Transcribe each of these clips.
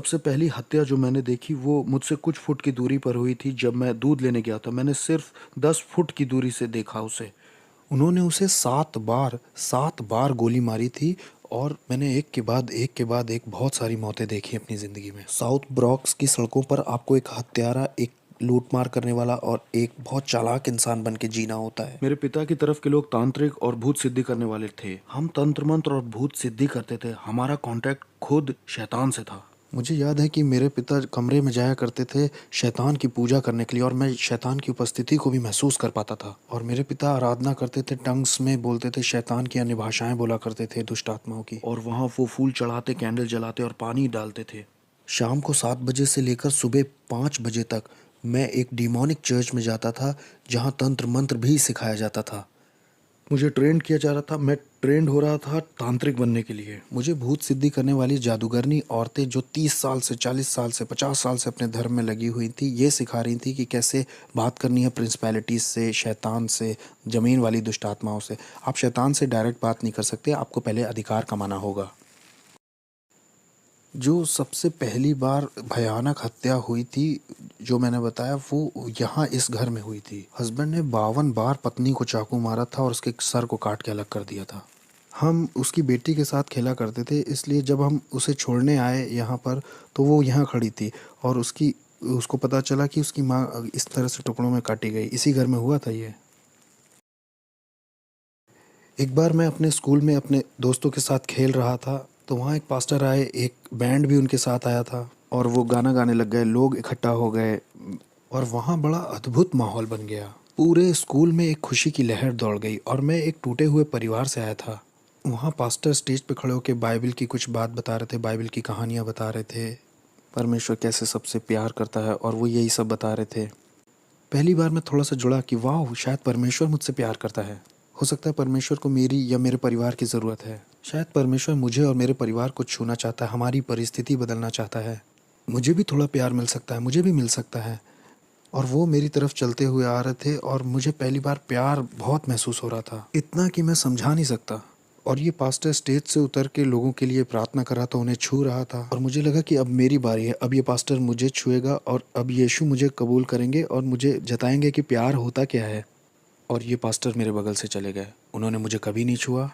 सबसे पहली हत्या जो मैंने देखी वो मुझसे कुछ फुट की दूरी पर हुई थी जब मैं दूध लेने गया था। मैंने सिर्फ 10 फुट की दूरी से देखा उसे। उन्होंने उसे 7 बार गोली मारी थी और मैंने एक के बाद एक बहुत सारी मौतें देखी अपनी ज़िंदगी में। साउथ ब्रॉक्स की सड़कों पर आपको एक हत्यारा, एक लूटमार करने वाला और एक बहुत चालाक इंसान बन के जीना होता है। मेरे पिता की तरफ के लोग तांत्रिक और भूत सिद्धि करने वाले थे। हम तंत्र मंत्र और भूत सिद्धि करते थे। हमारा कांटेक्ट खुद शैतान से था। मुझे याद है कि मेरे पिता कमरे में जाया करते थे शैतान की पूजा करने के लिए, और मैं शैतान की उपस्थिति को भी महसूस कर पाता था। और मेरे पिता आराधना करते थे, टंग्स में बोलते थे, शैतान की अन्य भाषाएं बोला करते थे, दुष्ट आत्माओं की। और वहाँ वो फूल चढ़ाते, कैंडल जलाते और पानी डालते थे। शाम को 7 बजे से लेकर सुबह 5 बजे तक मैं एक डिमोनिक चर्च में जाता था जहाँ तंत्र मंत्र भी सिखाया जाता था। मुझे ट्रेंड किया जा रहा था। मैं ट्रेंड हो रहा था तांत्रिक बनने के लिए। मुझे भूत सिद्धि करने वाली जादूगरनी औरतें जो 30 साल से, 40 साल से, 50 साल से अपने धर्म में लगी हुई थी, ये सिखा रही थी कि कैसे बात करनी है प्रिंसिपैलिटीज से, शैतान से, ज़मीन वाली दुष्ट आत्माओं से। आप शैतान से डायरेक्ट बात नहीं कर सकते, आपको पहले अधिकार कमाना होगा। जो सबसे पहली बार भयानक हत्या हुई थी जो मैंने बताया, वो यहाँ इस घर में हुई थी। हस्बैंड ने 52 बार पत्नी को चाकू मारा था और उसके सर को काट के अलग कर दिया था। हम उसकी बेटी के साथ खेला करते थे, इसलिए जब हम उसे छोड़ने आए यहाँ पर तो वो यहाँ खड़ी थी और उसको पता चला कि उसकी माँ इस तरह से टुकड़ों में काटी गई। इसी घर में हुआ था ये। एक बार मैं अपने स्कूल में अपने दोस्तों के साथ खेल रहा था तो वहाँ एक पास्टर आए, एक बैंड भी उनके साथ आया था और वो गाना गाने लग गए। लोग इकट्ठा हो गए और वहाँ बड़ा अद्भुत माहौल बन गया। पूरे स्कूल में एक खुशी की लहर दौड़ गई और मैं एक टूटे हुए परिवार से आया था। वहाँ पास्टर स्टेज पे खड़े होकर बाइबल की कुछ बात बता रहे थे, बाइबल की कहानियाँ बता रहे थे, परमेश्वर कैसे सबसे प्यार करता है, और वो यही सब बता रहे थे। पहली बार मैं थोड़ा सा जुड़ा कि वाह, शायद परमेश्वर मुझसे प्यार करता है। हो सकता है परमेश्वर को मेरी या मेरे परिवार की ज़रूरत है। शायद परमेश्वर मुझे और मेरे परिवार को छूना चाहता है, हमारी परिस्थिति बदलना चाहता है। मुझे भी थोड़ा प्यार मिल सकता है, मुझे भी मिल सकता है। और वो मेरी तरफ चलते हुए आ रहे थे और मुझे पहली बार प्यार बहुत महसूस हो रहा था, इतना कि मैं समझा नहीं सकता। और ये पास्टर स्टेज से उतर के लोगों के लिए प्रार्थना कर रहा था, उन्हें छू रहा था और मुझे लगा कि अब मेरी बारी है। अब ये पास्टर मुझे छुएगा और अब यीशु मुझे कबूल करेंगे और मुझे जताएंगे कि प्यार होता क्या है। और ये पास्टर मेरे बगल से चले गए। उन्होंने मुझे कभी नहीं छुआ।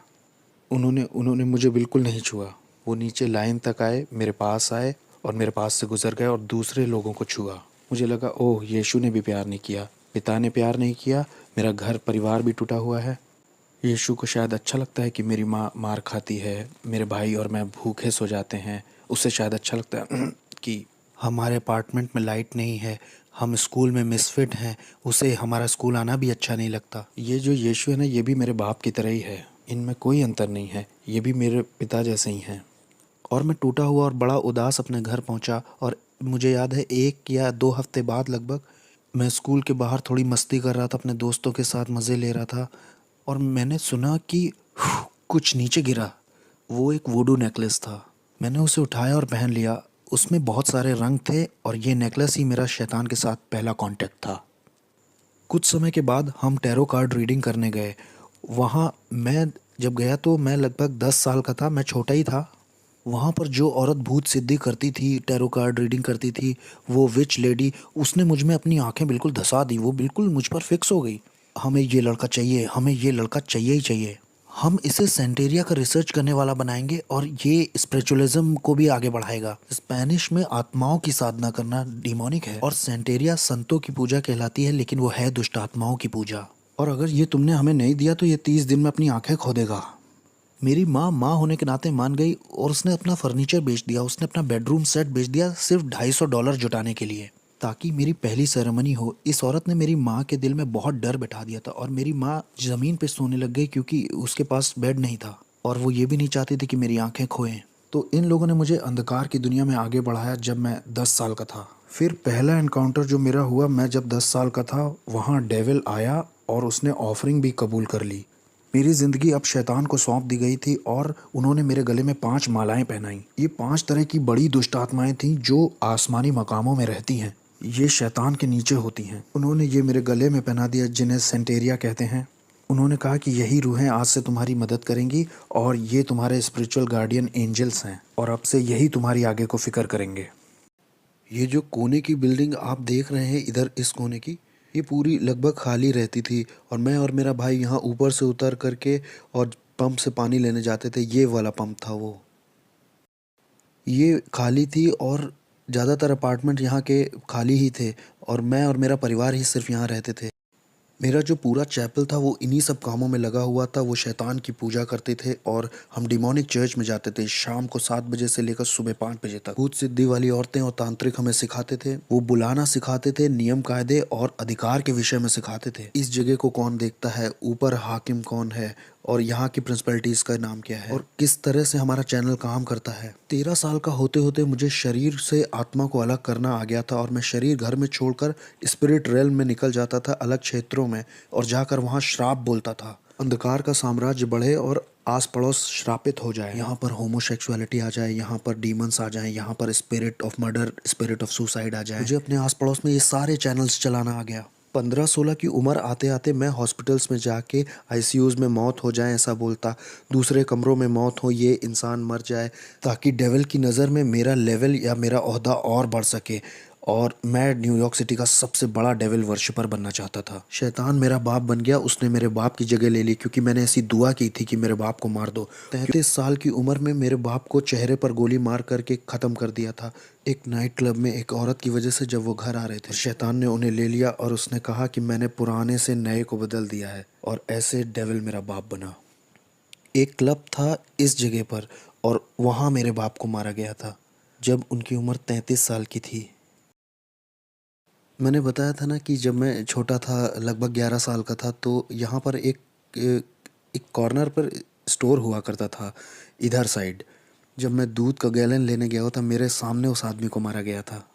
उन्होंने मुझे बिल्कुल नहीं छुआ। वो नीचे लाइन तक आए, मेरे पास आए और मेरे पास से गुजर गए और दूसरे लोगों को छुआ। मुझे लगा, ओह, यीशु ने भी प्यार नहीं किया, पिता ने प्यार नहीं किया, मेरा घर परिवार भी टूटा हुआ है। यीशु को शायद अच्छा लगता है कि मेरी माँ मार खाती है, मेरे भाई और मैं भूखे सो जाते हैं। उसे शायद अच्छा लगता है कि हमारे अपार्टमेंट में लाइट नहीं है, हम स्कूल में मिसफिट हैं, उसे हमारा स्कूल आना भी अच्छा नहीं लगता। ये जो यीशु है ना, ये भी मेरे बाप की तरह ही है, इनमें कोई अंतर नहीं है, ये भी मेरे पिता जैसे ही हैं। और मैं टूटा हुआ और बड़ा उदास अपने घर पहुंचा। और मुझे याद है 1 या 2 हफ्ते बाद लगभग मैं स्कूल के बाहर थोड़ी मस्ती कर रहा था, अपने दोस्तों के साथ मज़े ले रहा था और मैंने सुना कि कुछ नीचे गिरा। वो एक वुडू नेकलेस था। मैंने उसे उठाया और पहन लिया। उसमें बहुत सारे रंग थे और ये नेकलेस ही मेरा शैतान के साथ पहला कांटेक्ट था। कुछ समय के बाद हम टैरो कार्ड रीडिंग करने गए। वहाँ मैं जब गया तो मैं लगभग 10 साल का था, मैं छोटा ही था। वहाँ पर जो औरत भूत सिद्धि करती थी, टैरो कार्ड रीडिंग करती थी, वो विच लेडी, उसने मुझ में अपनी आंखें बिल्कुल धंसा दी। वो बिल्कुल मुझ पर फिक्स हो गई। हमें ये लड़का चाहिए, हमें ये लड़का चाहिए ही चाहिए। हम इसे सेंटेरिया का रिसर्च करने वाला बनाएंगे और ये स्पिरिचुअलिज्म को भी आगे बढ़ाएगा। स्पेनिश में आत्माओं की साधना करना डिमोनिक है और सेंटेरिया संतों की पूजा कहलाती है, लेकिन वो है दुष्ट आत्माओं की पूजा। और अगर ये तुमने हमें नहीं दिया तो ये 30 दिन में अपनी आंखें खो देगा। मेरी माँ होने के नाते मान गई और उसने अपना फर्नीचर बेच दिया, उसने अपना बेडरूम सेट बेच दिया सिर्फ $250 जुटाने के लिए, ताकि मेरी पहली सेरेमनी हो। इस औरत ने मेरी माँ के दिल में बहुत डर बैठा दिया था और मेरी माँ ज़मीन पे सोने लग गई क्योंकि उसके पास बेड नहीं था और वो ये भी नहीं चाहती थी कि मेरी आंखें खोएं। तो इन लोगों ने मुझे अंधकार की दुनिया में आगे बढ़ाया जब मैं 10 साल का था। फिर पहला एनकाउंटर जो मेरा हुआ, मैं जब 10 साल का था, वहाँ डेविल आया और उसने ऑफरिंग भी कबूल कर ली। मेरी ज़िंदगी अब शैतान को सौंप दी गई थी और उन्होंने मेरे गले में 5 मालाएं पहनाई। ये 5 तरह की बड़ी दुष्ट आत्माएं थीं जो आसमानी मकामों में रहती हैं। ये शैतान के नीचे होती हैं। उन्होंने ये मेरे गले में पहना दिया, जिन्हें सेंटेरिया कहते हैं। उन्होंने कहा कि यही रूहें आज से तुम्हारी मदद करेंगी और ये तुम्हारे स्पिरिचुअल गार्डियन एंजल्स हैं और अब से यही तुम्हारी आगे को फिक्र करेंगे। ये जो कोने की बिल्डिंग आप देख रहे हैं इधर इस कोने की, ये पूरी लगभग खाली रहती थी और मैं और मेरा भाई यहाँ ऊपर से उतर करके और पंप से पानी लेने जाते थे। ये वाला पंप था वो। ये खाली थी और ज़्यादातर अपार्टमेंट यहाँ के खाली ही थे और मैं और मेरा परिवार ही सिर्फ यहाँ रहते थे। मेरा जो पूरा चैपल था वो इन्हीं सब कामों में लगा हुआ था। वो शैतान की पूजा करते थे और हम डिमोनिक चर्च में जाते थे शाम को 7 बजे से लेकर सुबह 5 बजे तक। भूत सिद्धि वाली औरतें और तांत्रिक हमें सिखाते थे। वो बुलाना सिखाते थे, नियम कायदे और अधिकार के विषय में सिखाते थे। इस जगह को कौन देखता है, ऊपर हाकिम कौन है और यहाँ की प्रिंसिपलिटीज का नाम क्या है और किस तरह से हमारा चैनल काम करता है। 13 साल का होते होते मुझे शरीर से आत्मा को अलग करना आ गया था और मैं शरीर घर में छोड़कर स्पिरिट रेल में निकल जाता था, अलग क्षेत्रों में, और जाकर वहाँ श्राप बोलता था। अंधकार का साम्राज्य बढ़े और आस पड़ोस श्रापित हो जाए। यहाँ पर होमोसेक्सुअलिटी आ जाए, यहाँ पर डीमंस आ जाए, यहाँ पर spirit of murder, spirit of suicide आ जाए। मुझे अपने आस पड़ोस में ये सारे चैनल्स चलाना आ गया। 15-16 की उम्र आते आते मैं हॉस्पिटल्स में जाके आईसीयूज में मौत हो जाए ऐसा बोलता, दूसरे कमरों में मौत हो, ये इंसान मर जाए, ताकि डेविल की नज़र में मेरा लेवल या मेरा ओहदा और बढ़ सके और मैं न्यूयॉर्क सिटी का सबसे बड़ा डेविल वर्शिपर बनना चाहता था। शैतान मेरा बाप बन गया, उसने मेरे बाप की जगह ले ली क्योंकि मैंने ऐसी दुआ की थी कि मेरे बाप को मार दो। 33 साल की उम्र में मेरे बाप को चेहरे पर गोली मार करके ख़त्म कर दिया था एक नाइट क्लब में एक औरत की वजह से। जब वो घर आ रहे थे, शैतान ने उन्हें ले लिया और उसने कहा कि मैंने पुराने से नए को बदल दिया है और ऐसे डेविल मेरा बाप बना। एक क्लब था इस जगह पर और वहाँ मेरे बाप को मारा गया था जब उनकी उम्र 33 साल की थी। मैंने बताया था ना कि जब मैं छोटा था, लगभग 11 साल का था, तो यहाँ पर एक कॉर्नर पर स्टोर हुआ करता था इधर साइड। जब मैं दूध का गैलन लेने गया था, मेरे सामने उस आदमी को मारा गया था।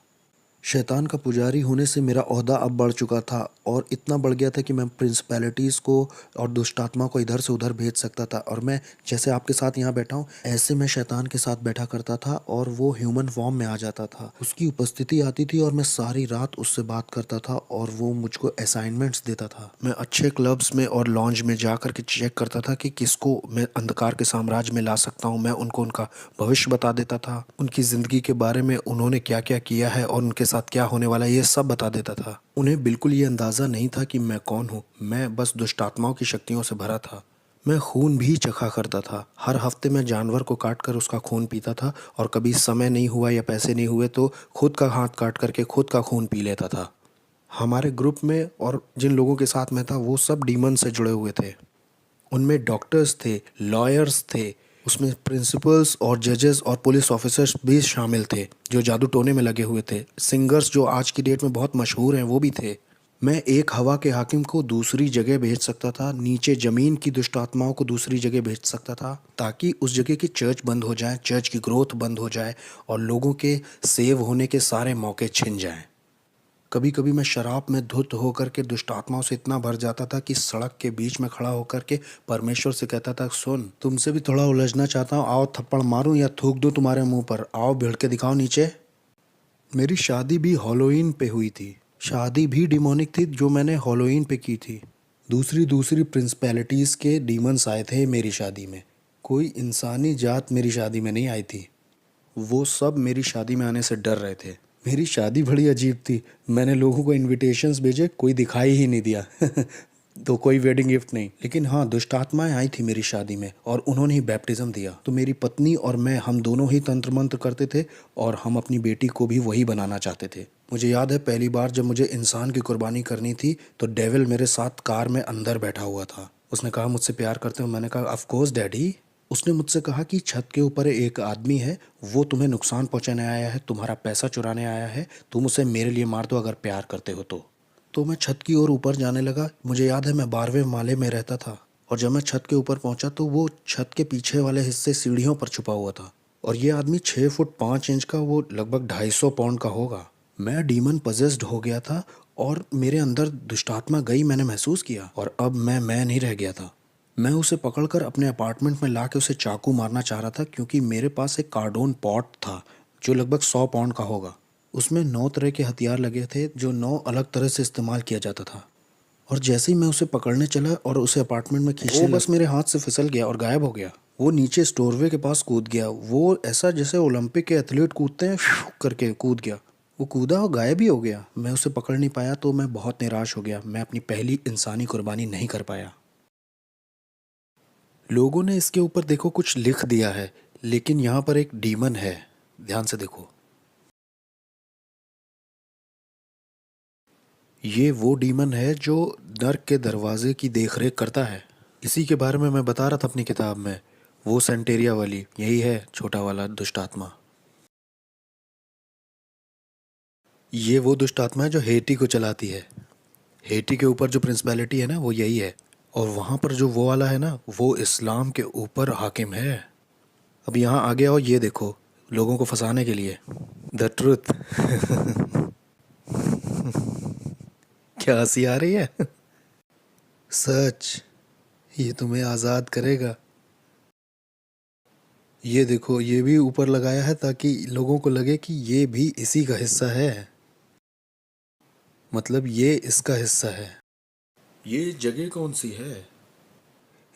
शैतान का पुजारी होने से मेरा ओहदा अब बढ़ चुका था और इतना बढ़ गया था कि मैं प्रिंसिपैलिटीज़ को और दुष्टात्मा को इधर से उधर भेज सकता था। और मैं जैसे आपके साथ यहाँ बैठा हूँ, ऐसे मैं शैतान के साथ बैठा करता था और वो ह्यूमन फॉर्म में आ जाता था। उसकी उपस्थिति आती थी और मैं सारी रात उससे बात करता था और वो मुझको असाइनमेंट्स देता था। मैं अच्छे क्लब्स में और लॉन्ज में जा कर के चेक करता था कि किसको मैं अंधकार के साम्राज्य में ला सकता हूँ। मैं उनको उनका भविष्य बता देता था, उनकी ज़िंदगी के बारे में, उन्होंने क्या क्या किया है और उनके साथ क्या होने वाला है, ये सब बता देता था। उन्हें बिल्कुल ये अंदाज़ा नहीं था कि मैं कौन हूँ। मैं बस दुष्टात्माओं की शक्तियों से भरा था। मैं खून भी चखा करता था। हर हफ्ते मैं जानवर को काट कर उसका खून पीता था और कभी समय नहीं हुआ या पैसे नहीं हुए तो खुद का हाथ काट करके खुद का खून पी लेता था। हमारे ग्रुप में और जिन लोगों के साथ मैं था वो सब डीमन से जुड़े हुए थे। उनमें डॉक्टर्स थे, लॉयर्स थे, उसमें प्रिंसिपल्स और जजेस और पुलिस ऑफिसर्स भी शामिल थे जो जादू टोने में लगे हुए थे। सिंगर्स जो आज की डेट में बहुत मशहूर हैं वो भी थे। मैं एक हवा के हाकिम को दूसरी जगह भेज सकता था, नीचे ज़मीन की दुष्ट आत्माओं को दूसरी जगह भेज सकता था ताकि उस जगह की चर्च बंद हो जाए, चर्च की ग्रोथ बंद हो जाए और लोगों के सेव होने के सारे मौके छिन जाएं। कभी कभी मैं शराब में धुत होकर के दुष्ट आत्माओं से इतना भर जाता था कि सड़क के बीच में खड़ा होकर के परमेश्वर से कहता था, सुन, तुमसे भी थोड़ा उलझना चाहता हूँ, आओ थप्पड़ मारूं या थूक दूं तुम्हारे मुंह पर, आओ भिड़ के दिखाओ नीचे। मेरी शादी भी हॉलोइन पे हुई थी। शादी भी डिमोनिक थी जो मैंने हॉलोइन पे की थी। दूसरी दूसरी प्रिंसिपैलिटीज़ के डीमंस आए थे मेरी शादी में। कोई इंसानी जात मेरी शादी में नहीं आई थी। वो सब मेरी शादी में आने से डर रहे थे। मेरी शादी बड़ी अजीब थी। मैंने लोगों को इनविटेशंस भेजे, कोई दिखाई ही नहीं दिया तो कोई वेडिंग गिफ्ट नहीं। लेकिन हाँ, दुष्ट आत्माएं आई थी मेरी शादी में और उन्होंने ही बैप्टिज्म दिया। तो मेरी पत्नी और मैं, हम दोनों ही तंत्र मंत्र करते थे और हम अपनी बेटी को भी वही बनाना चाहते थे। मुझे याद है पहली बार जब मुझे इंसान की कुर्बानी करनी थी तो डेविल मेरे साथ कार में अंदर बैठा हुआ था। उसने कहा, मुझसे प्यार करते हो? मैंने कहा, ऑफ कोर्स डैडी। उसने मुझसे कहा कि छत के ऊपर एक आदमी है, वो तुम्हें नुकसान पहुंचाने आया है, तुम्हारा पैसा चुराने आया है, तुम उसे मेरे लिए मार दो अगर प्यार करते हो तो मैं छत की ओर ऊपर जाने लगा। मुझे याद है मैं 12वें माले में रहता था और जब मैं छत के ऊपर पहुंचा तो वो छत के पीछे वाले हिस्से सीढ़ियों पर छुपा हुआ था और ये आदमी 6 फुट 5 इंच का, वो लगभग 250 पाउंड का होगा। मैं डीमन पजेस्ड हो गया था और मेरे अंदर दुष्टात्मा गई, मैंने महसूस किया और अब मैं नहीं रह गया था। मैं उसे पकड़कर अपने अपार्टमेंट में ला के उसे चाकू मारना चाह रहा था क्योंकि मेरे पास एक कार्डोन पॉट था जो लगभग 100 पाउंड का होगा। उसमें 9 तरह के हथियार लगे थे जो 9 अलग तरह से इस्तेमाल किया जाता था। और जैसे ही मैं उसे पकड़ने चला और उसे अपार्टमेंट में खींचने, बस मेरे हाथ से फिसल गया और गायब हो गया। वो नीचे स्टोरवे के पास कूद गया। वो ऐसा जैसे ओलंपिक के एथलीट कूदते हैं, करके कूद गया। वो कूदा और गायब ही हो गया। मैं उसे पकड़ नहीं पाया तो मैं बहुत निराश हो गया। मैं अपनी पहली इंसानी कुर्बानी नहीं कर पाया। लोगों ने इसके ऊपर देखो कुछ लिख दिया है, लेकिन यहाँ पर एक डीमन है। ध्यान से देखो, ये वो डीमन है जो नर्क के दरवाजे की देखरेख करता है। इसी के बारे में मैं बता रहा था अपनी किताब में। वो सेंटेरिया वाली यही है, छोटा वाला दुष्ट आत्मा। ये वो दुष्ट आत्मा है जो हेटी को चलाती है। हेटी के ऊपर जो प्रिंसिपैलिटी है ना, वो यही है। और वहाँ पर जो वो वाला है ना, वो इस्लाम के ऊपर हाकिम है। अब यहाँ आगे आओ, ये देखो, लोगों को फंसाने के लिए द ट्रुथ। क्या हंसी आ रही है? सच, ये तुम्हें आज़ाद करेगा। ये देखो, ये भी ऊपर लगाया है ताकि लोगों को लगे कि ये भी इसी का हिस्सा है, मतलब ये इसका हिस्सा है। ये जगह कौन सी है?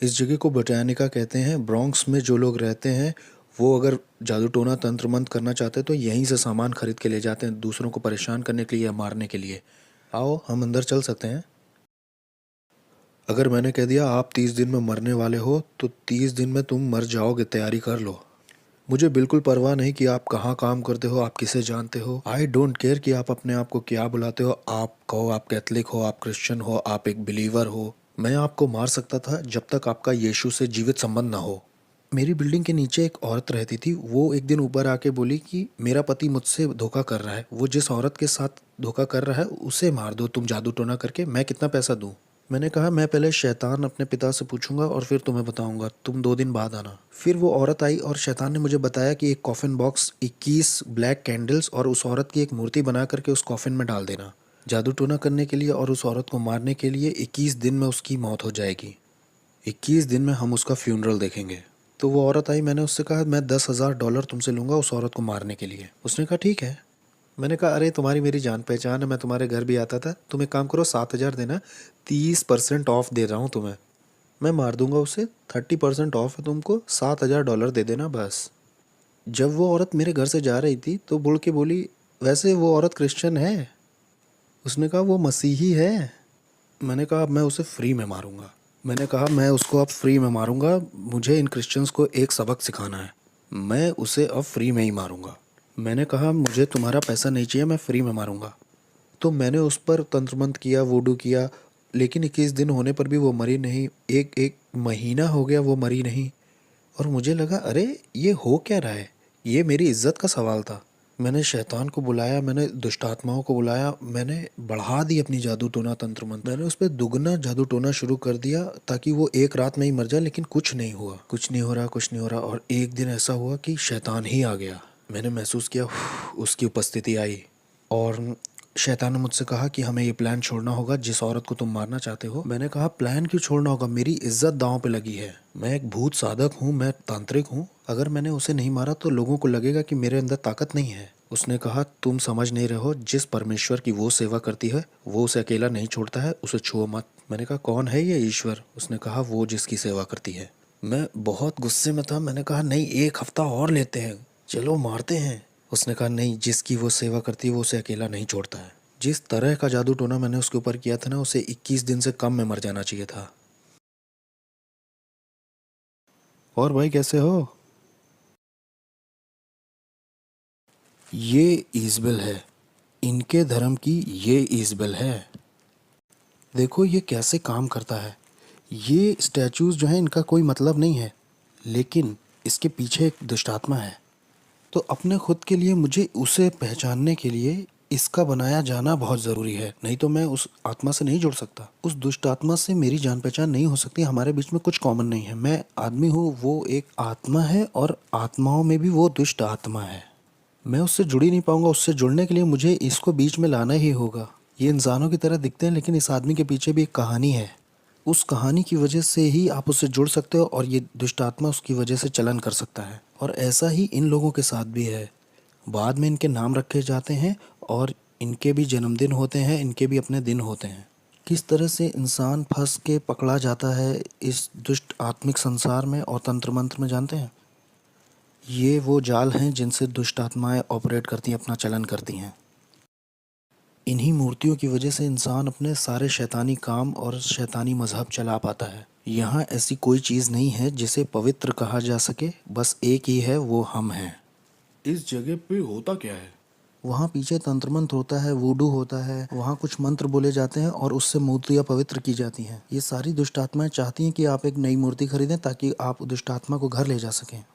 इस जगह को बोटानिका कहते हैं। ब्रॉन्क्स में जो लोग रहते हैं वो अगर जादू टोना तंत्र मंत्र करना चाहते हैं तो यहीं से सामान खरीद के ले जाते हैं, दूसरों को परेशान करने के लिए या मारने के लिए। आओ, हम अंदर चल सकते हैं। अगर मैंने कह दिया आप 30 दिन में मरने वाले हो तो 30 दिन में तुम मर जाओगे, तैयारी कर लो। मुझे बिल्कुल परवाह नहीं कि आप कहाँ काम करते हो, आप किसे जानते हो। आई डोंट केयर कि आप अपने आप को क्या बुलाते हो। आप कहो आप कैथलिक हो, आप क्रिश्चियन हो, आप एक बिलीवर हो। मैं आपको मार सकता था जब तक आपका यीशु से जीवित संबंध ना हो। मेरी बिल्डिंग के नीचे एक औरत रहती थी। वो एक दिन ऊपर आके बोली कि मेरा पति मुझसे धोखा कर रहा है, वो जिस औरत के साथ धोखा कर रहा है उसे मार दो तुम जादू टोना करके, मैं कितना पैसा दूँ। मैंने कहा मैं पहले शैतान अपने पिता से पूछूंगा और फिर तुम्हें बताऊंगा, तुम 2 दिन बाद आना। फिर वो औरत आई और शैतान ने मुझे बताया कि एक कॉफिन बॉक्स, 21 ब्लैक कैंडल्स और उस औरत की एक मूर्ति बना करके उस कॉफिन में डाल देना, जादू टोना करने के लिए और उस औरत को मारने के लिए। 21 दिन में उसकी मौत हो जाएगी। 21 दिन में हम उसका फ्यूनरल देखेंगे। तो वो औरत आई, मैंने उससे कहा मैं $10,000 तुमसे लूँगा उस औरत को मारने के लिए। उसने कहा ठीक है। मैंने कहा अरे तुम्हारी मेरी जान पहचान है, मैं तुम्हारे घर भी आता था। तुम एक काम करो, 7,000 देना, 30% ऑफ दे रहा हूँ तुम्हें। मैं मार दूंगा उसे, 30% ऑफ है तुमको, $7,000 दे देना बस। जब वो औरत मेरे घर से जा रही थी तो बुड़ के बोली वैसे वो औरत क्रिश्चियन है। उसने कहा वो मसीही है। मैंने कहा अब मैं उसे फ्री में मारूंगा। मैंने कहा मैं उसको अब फ्री में मारूंगा, मुझे इन क्रिश्चियंस को एक सबक सिखाना है। मैं उसे अब फ्री में ही मारूंगा। मैंने कहा मुझे तुम्हारा पैसा नहीं चाहिए, मैं फ्री में मारूंगा। तो मैंने उस पर तंत्र मंत्र किया, वूडू किया, लेकिन 21 दिन होने पर भी वो मरी नहीं। एक एक महीना हो गया वो मरी नहीं। और मुझे लगा अरे ये हो क्या रहा है, ये मेरी इज्जत का सवाल था। मैंने शैतान को बुलाया, मैंने दुष्ट आत्माओं को बुलाया, मैंने बढ़ा दी अपनी जादू टोना तंत्र मंत्र। मैंने उस पर दुगना जादू टोना शुरू कर दिया ताकि वो एक रात में ही मर जाए, लेकिन कुछ नहीं हुआ, कुछ नहीं हो रहा, कुछ नहीं हो रहा। और एक दिन ऐसा हुआ कि शैतान ही आ गया। मैंने महसूस किया उसकी उपस्थिति आई। और शैतान ने मुझसे कहा कि हमें ये प्लान छोड़ना होगा जिस औरत को तुम मारना चाहते हो। मैंने कहा प्लान क्यों छोड़ना होगा, मेरी इज्जत दांव पे लगी है। मैं एक भूत साधक हूँ, मैं तांत्रिक हूँ। अगर मैंने उसे नहीं मारा तो लोगों को लगेगा कि मेरे अंदर ताकत नहीं है। उसने कहा तुम समझ नहीं रहे हो, जिस परमेश्वर की वो सेवा करती है वो उसे अकेला नहीं छोड़ता है, उसे छुओ मत। मैंने कहा कौन है ये ईश्वर? उसने कहा वो जिसकी सेवा करती है। मैं बहुत गुस्से में था। मैंने कहा नहीं, 1 हफ्ता और लेते हैं, चलो मारते हैं। उसने कहा नहीं, जिसकी वो सेवा करती है वो उसे अकेला नहीं छोड़ता है। जिस तरह का जादू टोना मैंने उसके ऊपर किया था ना, उसे 21 दिन से कम में मर जाना चाहिए था। और भाई कैसे हो? ये ईजबेल है, इनके धर्म की ये ईजबेल है। देखो ये कैसे काम करता है। ये स्टैचूज जो हैं इनका कोई मतलब नहीं है, लेकिन इसके पीछे एक दुष्ट आत्मा है। तो अपने खुद के लिए मुझे उसे पहचानने के लिए इसका बनाया जाना बहुत ज़रूरी है, नहीं तो मैं उस आत्मा से नहीं जुड़ सकता। उस दुष्ट आत्मा से मेरी जान पहचान नहीं हो सकती। हमारे बीच में कुछ कॉमन नहीं है। मैं आदमी हूँ, वो एक आत्मा है, और आत्माओं में भी वो दुष्ट आत्मा है। मैं उससे जुड़ ही नहीं पाऊंगा। उससे जुड़ने के लिए मुझे इसको बीच में लाना ही होगा। ये इंसानों की तरह दिखते हैं, लेकिन इस आदमी के पीछे भी एक कहानी है। उस कहानी की वजह से ही आप उससे जुड़ सकते हो, और ये दुष्ट आत्मा उसकी वजह से चलन कर सकता है। और ऐसा ही इन लोगों के साथ भी है। बाद में इनके नाम रखे जाते हैं और इनके भी जन्मदिन होते हैं, इनके भी अपने दिन होते हैं। किस तरह से इंसान फंस के पकड़ा जाता है इस दुष्ट आत्मिक संसार में और तंत्र मंत्र में, जानते हैं? ये वो जाल हैं जिनसे दुष्ट आत्माएं ऑपरेट करती हैं, अपना चलन करती हैं। इन्हीं मूर्तियों की वजह से इंसान अपने सारे शैतानी काम और शैतानी मजहब चला पाता है। यहाँ ऐसी कोई चीज़ नहीं है जिसे पवित्र कहा जा सके, बस एक ही है, वो हम हैं। इस जगह पे होता क्या है? वहाँ पीछे तंत्र मंत्र होता है, वूडू होता है, वहाँ कुछ मंत्र बोले जाते हैं और उससे मूर्तियाँ पवित्र की जाती हैं। ये सारी दुष्ट आत्माएं चाहती हैं कि आप एक नई मूर्ति खरीदें ताकि आप दुष्ट आत्मा को घर ले जा सकें।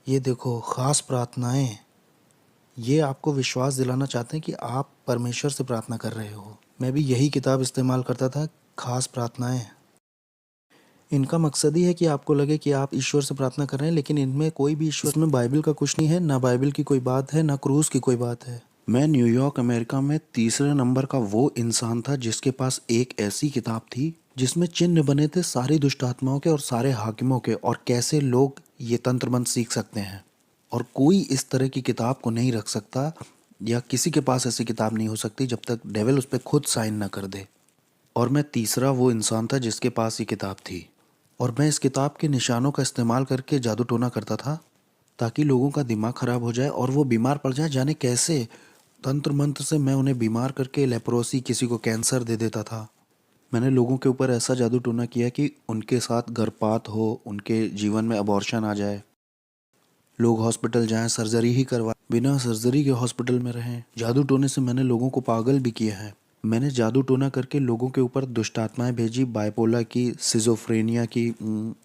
ये देखो, खास प्रार्थनाएं, ये आपको विश्वास दिलाना चाहते हैं कि आप परमेश्वर से प्रार्थना कर रहे हो। मैं भी यही किताब इस्तेमाल करता था, खास प्रार्थनाएं। इनका मकसद ही है कि आपको लगे कि आप ईश्वर से प्रार्थना कर रहे हैं, लेकिन इनमें कोई भी ईश्वर में बाइबल का कुछ नहीं है, ना बाइबल की कोई बात है, ना क्रूस की कोई बात है। मैं न्यूयॉर्क अमेरिका में तीसरे नंबर का वो इंसान था जिसके पास एक ऐसी किताब थी जिसमें चिन्ह बने थे सारी दुष्ट आत्माओं के और सारे हाकिमों के, और कैसे लोग ये तंत्र मंत्र सीख सकते हैं। और कोई इस तरह की किताब को नहीं रख सकता, या किसी के पास ऐसी किताब नहीं हो सकती जब तक डेविल उस पर खुद साइन ना कर दे। और मैं तीसरा वो इंसान था जिसके पास ये किताब थी, और मैं इस किताब के निशानों का इस्तेमाल करके जादू टोना करता था ताकि लोगों का दिमाग खराब हो जाए और वो बीमार पड़ जाए। जाने कैसे तंत्र मंत्र से मैं उन्हें बीमार करके लेप्रोसी, किसी को कैंसर दे देता था। मैंने लोगों के ऊपर ऐसा जादू टोना किया कि उनके साथ गर्भपात हो, उनके जीवन में अबॉर्शन आ जाए, लोग हॉस्पिटल जाएं, सर्जरी ही करवाएं, बिना सर्जरी के हॉस्पिटल में रहें। जादू टोने से मैंने लोगों को पागल भी किया है। मैंने जादू टोना करके लोगों के ऊपर दुष्ट आत्माएं भेजी, बाइपोला की, सिजोफ्रेनिया की,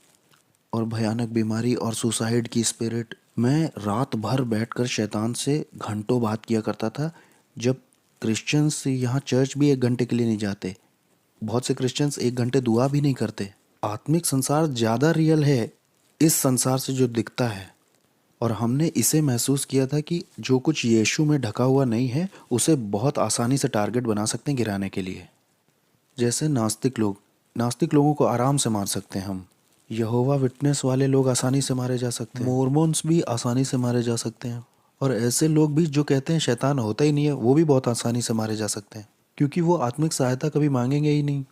और भयानक बीमारी और सुसाइड की स्पिरिट। मैं रात भर बैठकर शैतान से घंटों बात किया करता था। जब क्रिश्चियंस यहाँ चर्च भी 1 घंटे के लिए नहीं जाते, बहुत से क्रिश्चियंस 1 घंटे दुआ भी नहीं करते। आत्मिक संसार ज़्यादा रियल है इस संसार से जो दिखता है, और हमने इसे महसूस किया था कि जो कुछ यीशु में ढका हुआ नहीं है उसे बहुत आसानी से टारगेट बना सकते हैं गिराने के लिए। जैसे नास्तिक लोगों को आराम से मार सकते हैं हम। यहोवा विटनेस वाले लोग आसानी से मारे जा सकते हैं। मोर्मोन्स भी आसानी से मारे जा सकते हैं। और ऐसे लोग भी जो कहते हैं शैतान होता ही नहीं है, वो भी बहुत आसानी से मारे जा सकते हैं, क्योंकि वो आत्मिक सहायता कभी मांगेंगे ही नहीं।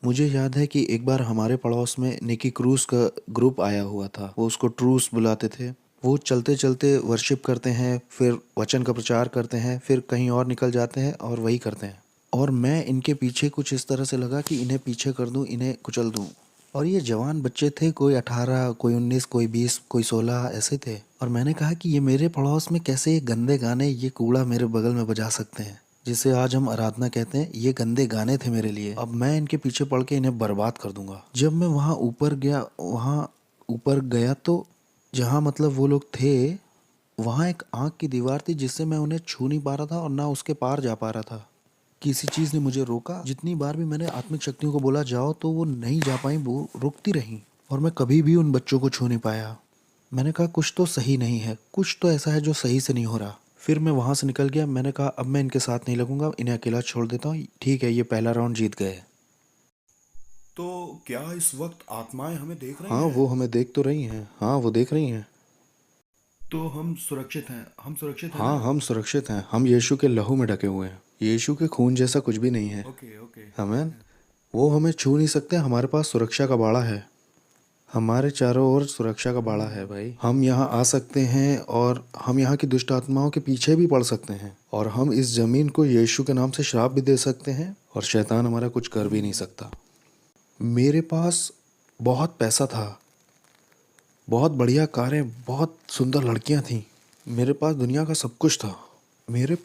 मुझे याद है कि एक बार हमारे पड़ोस में निकी क्रूस का ग्रुप आया हुआ था। वो उसको ट्रूस बुलाते थे। वो चलते चलते वर्शिप करते हैं, फिर वचन का प्रचार करते हैं, फिर कहीं और निकल जाते हैं और वही करते हैं। और मैं इनके पीछे कुछ इस तरह से लगा कि इन्हें पीछे कर दूं, इन्हें कुचल दूं। और ये जवान बच्चे थे, कोई 18, कोई 19, कोई 20, कोई 16 ऐसे थे। और मैंने कहा कि ये मेरे पड़ोस में कैसे ये गंदे गाने, ये कूड़ा मेरे बगल में बजा सकते हैं, जिसे आज हम आराधना कहते हैं। ये गंदे गाने थे मेरे लिए। अब मैं इनके पीछे पड़ के इन्हें बर्बाद कर दूंगा। जब मैं वहाँ ऊपर गया तो जहाँ मतलब वो लोग थे, वहाँ एक आँख की दीवार थी जिससे मैं उन्हें छू नहीं पा रहा था और ना उसके पार जा पा रहा था। किसी चीज़ ने मुझे रोका। जितनी बार भी मैंने आत्मिक शक्तियों को बोला जाओ, तो वो नहीं जा पाई, वो रुकती रहीं, और मैं कभी भी उन बच्चों को छू नहीं पाया। मैंने कहा कुछ तो सही नहीं है, कुछ तो ऐसा है जो सही से नहीं हो रहा। फिर मैं वहाँ से निकल गया। मैंने कहा अब मैं इनके साथ नहीं लगूंगा, इन्हें अकेला छोड़ देता हूँ। ठीक है, ये पहला राउंड जीत गए। तो क्या इस वक्त आत्माएं हमें देख रही हाँ, हैं? वो हमें देख तो रही हैं। हाँ, वो देख रही हैं। तो हम सुरक्षित हैं, हम सुरक्षित हैं हाँ, ना? हम सुरक्षित हैं। हम यीशु के लहू में ढके हुए हैं। यीशु के खून जैसा कुछ भी नहीं है। Okay okay. आमीन। वो हमें छू नहीं सकते। हमारे पास सुरक्षा का बाड़ा है। हमारे चारों ओर सुरक्षा का बाड़ा है भाई। हम यहाँ आ सकते हैं और हम यहाँ की दुष्ट आत्माओं के पीछे भी पड़ सकते हैं, और हम इस जमीन को यीशु के नाम से श्राप भी दे सकते हैं, और शैतान हमारा कुछ कर भी नहीं सकता। मेरे पास बहुत पैसा था, बहुत बढ़िया कारें, बहुत सुंदर लड़कियां थीं। मेरे पास दुनिया का सब कुछ था। मेरे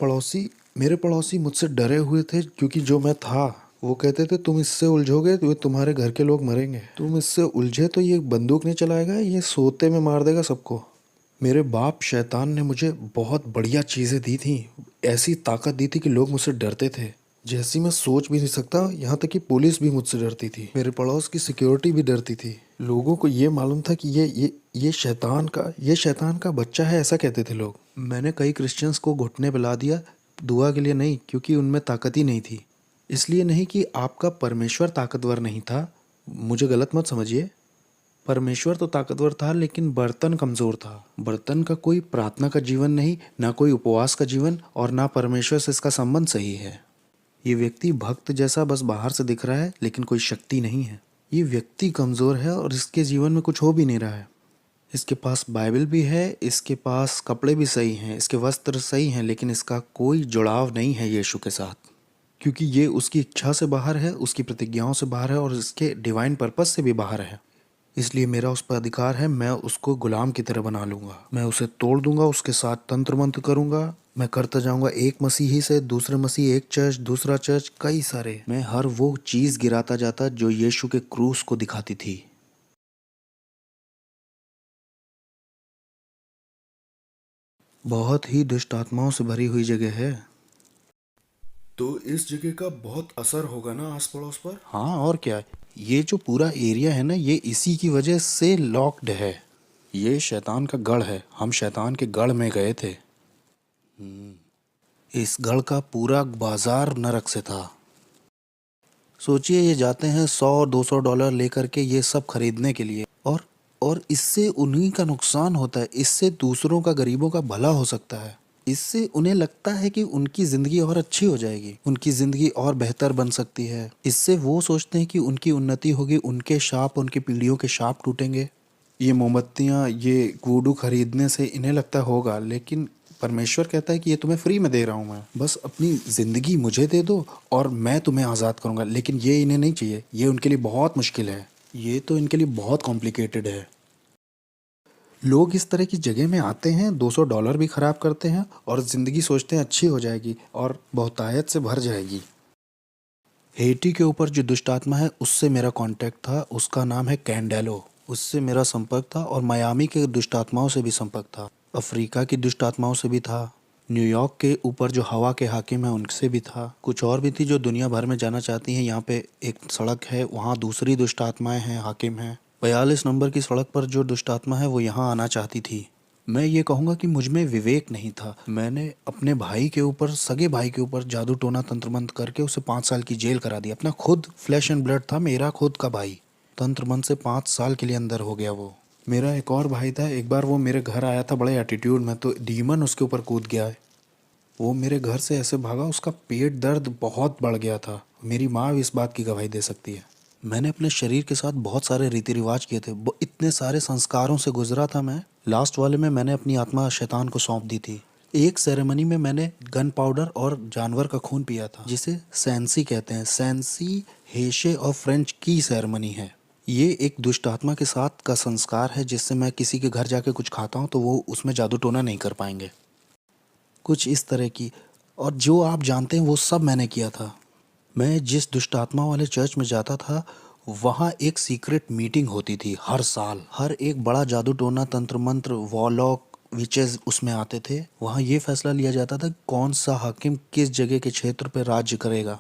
पड़ोसी मुझसे डरे हुए थे, क्योंकि जो मैं था, वो कहते थे तुम इससे उलझोगे तो तुम्हारे घर के लोग मरेंगे। तुम इससे उलझे तो ये बंदूक नहीं चलाएगा, ये सोते में मार देगा सबको। मेरे बाप शैतान ने मुझे बहुत बढ़िया चीज़ें दी थी, ऐसी ताकत दी थी कि लोग मुझसे डरते थे, जैसी मैं सोच भी नहीं सकता। यहाँ तक कि पुलिस भी मुझसे डरती थी, मेरे पड़ोस की सिक्योरिटी भी डरती थी। लोगों को ये मालूम था कि ये शैतान का बच्चा है, ऐसा कहते थे लोग। मैंने कई क्रिश्चियंस को घुटने पिला दिया, दुआ के लिए नहीं, क्योंकि उनमें ताकत ही नहीं थी। इसलिए नहीं कि आपका परमेश्वर ताकतवर नहीं था, मुझे गलत मत समझिए। परमेश्वर तो ताकतवर था, लेकिन बर्तन कमज़ोर था। बर्तन का कोई प्रार्थना का जीवन नहीं, ना कोई उपवास का जीवन, और ना परमेश्वर से इसका संबंध सही है। ये व्यक्ति भक्त जैसा बस बाहर से दिख रहा है, लेकिन कोई शक्ति नहीं है। ये व्यक्ति कमज़ोर है और इसके जीवन में कुछ हो भी नहीं रहा है। इसके पास बाइबल भी है, इसके पास कपड़े भी सही हैं, इसके वस्त्र सही हैं, लेकिन इसका कोई जुड़ाव नहीं है यीशु के साथ, क्योंकि ये उसकी इच्छा से बाहर है, उसकी प्रतिज्ञाओं से बाहर है और इसके डिवाइन पर्पस से भी बाहर है। इसलिए मेरा उस पर अधिकार है, मैं उसको गुलाम की तरह बना लूँगा, मैं उसे तोड़ दूंगा, उसके साथ तंत्र मंत्र करूँगा, मैं करता जाऊँगा एक मसीही से दूसरे मसीह, एक चर्च दूसरा चर्च, कई सारे, मैं हर वो चीज़ गिराता जाता जो यीशु के क्रूस को दिखाती थी। बहुत ही दुष्ट आत्माओं से भरी हुई जगह है। तो इस जगह का बहुत असर होगा ना आस पड़ोस पर। हाँ और क्या, ये जो पूरा एरिया है ना, ये इसी की वजह से लॉक्ड है। ये शैतान का गढ़ है, हम शैतान के गढ़ में गए थे। इस गढ़ का पूरा बाजार नरक से था। सोचिए, ये जाते हैं $100-200 लेकर के ये सब खरीदने के लिए, और इससे उन्हीं का नुकसान होता है, इससे दूसरों का, गरीबों का भला हो सकता है। इससे उन्हें लगता है कि उनकी ज़िंदगी और अच्छी हो जाएगी, उनकी ज़िंदगी और बेहतर बन सकती है। इससे वो सोचते हैं कि उनकी उन्नति होगी, उनके शाप, उनकी पीढ़ियों के शाप टूटेंगे। ये मोमबत्तियाँ, ये वुडू खरीदने से इन्हें लगता होगा, लेकिन परमेश्वर कहता है कि ये तुम्हें फ्री में दे रहा हूँ मैं, बस अपनी ज़िंदगी मुझे दे दो और मैं तुम्हें आज़ाद करूँगा। लेकिन ये इन्हें नहीं चाहिए, ये उनके लिए बहुत मुश्किल है, ये तो इनके लिए बहुत कॉम्प्लिकेटेड है। लोग इस तरह की जगह में आते हैं, $200 भी खराब करते हैं और ज़िंदगी सोचते हैं अच्छी हो जाएगी और बहुतायत से भर जाएगी। हेटी के ऊपर जो दुष्ट आत्मा है उससे मेरा कांटेक्ट था, उसका नाम है कैंडेलो, उससे मेरा संपर्क था। और मायामी के दुष्ट आत्माओं से भी संपर्क था, अफ्रीका की दुष्ट आत्माओं से भी था, न्यूयॉर्क के ऊपर जो हवा के हाकिम हैं उनसे भी था, कुछ और भी थी जो दुनिया भर में जाना चाहती हैं। यहाँ पे एक सड़क है, वहाँ दूसरी दुष्ट आत्माएं हैं, हाकिम हैं। 42 नंबर की सड़क पर जो दुष्ट आत्मा है वो यहाँ आना चाहती थी। मैं ये कहूँगा कि मुझ में विवेक नहीं था। मैंने अपने भाई के ऊपर, सगे भाई के ऊपर जादू टोना तंत्र मंत्र करके उसे 5 साल की जेल करा दी। अपना खुद फ्लैश एंड ब्लड था, मेरा खुद का भाई, तंत्र मंत्र से 5 साल के लिए अंदर हो गया वो। मेरा एक और भाई था, एक बार वो मेरे घर आया था बड़े एटीट्यूड में, तो डीमन उसके ऊपर कूद गया है। वो मेरे घर से ऐसे भागा, उसका पेट दर्द बहुत बढ़ गया था। मेरी माँ भी इस बात की गवाही दे सकती है। मैंने अपने शरीर के साथ बहुत सारे रीति रिवाज किए थे, इतने सारे संस्कारों से गुजरा था मैं। लास्ट वाले में मैंने अपनी आत्मा शैतान को सौंप दी थी। एक सेरेमनी में मैंने गन पाउडर और जानवर का खून पिया था, जिसे सैंसी कहते हैं। सैंसी हेशे और फ्रेंच की सेरेमनी है। ये एक दुष्ट आत्मा के साथ का संस्कार है, जिससे मैं किसी के घर जाके कुछ खाता हूँ तो वो उसमें जादू टोना नहीं कर पाएंगे, कुछ इस तरह की। और जो आप जानते हैं वो सब मैंने किया था। मैं जिस दुष्ट आत्मा वाले चर्च में जाता था, वहाँ एक सीक्रेट मीटिंग होती थी हर साल। हर एक बड़ा जादू टोना, तंत्र मंत्र, वॉलॉक, विचेस उसमें आते थे। वहाँ ये फैसला लिया जाता था कौन सा हाकिम किस जगह के क्षेत्र पर राज्य करेगा।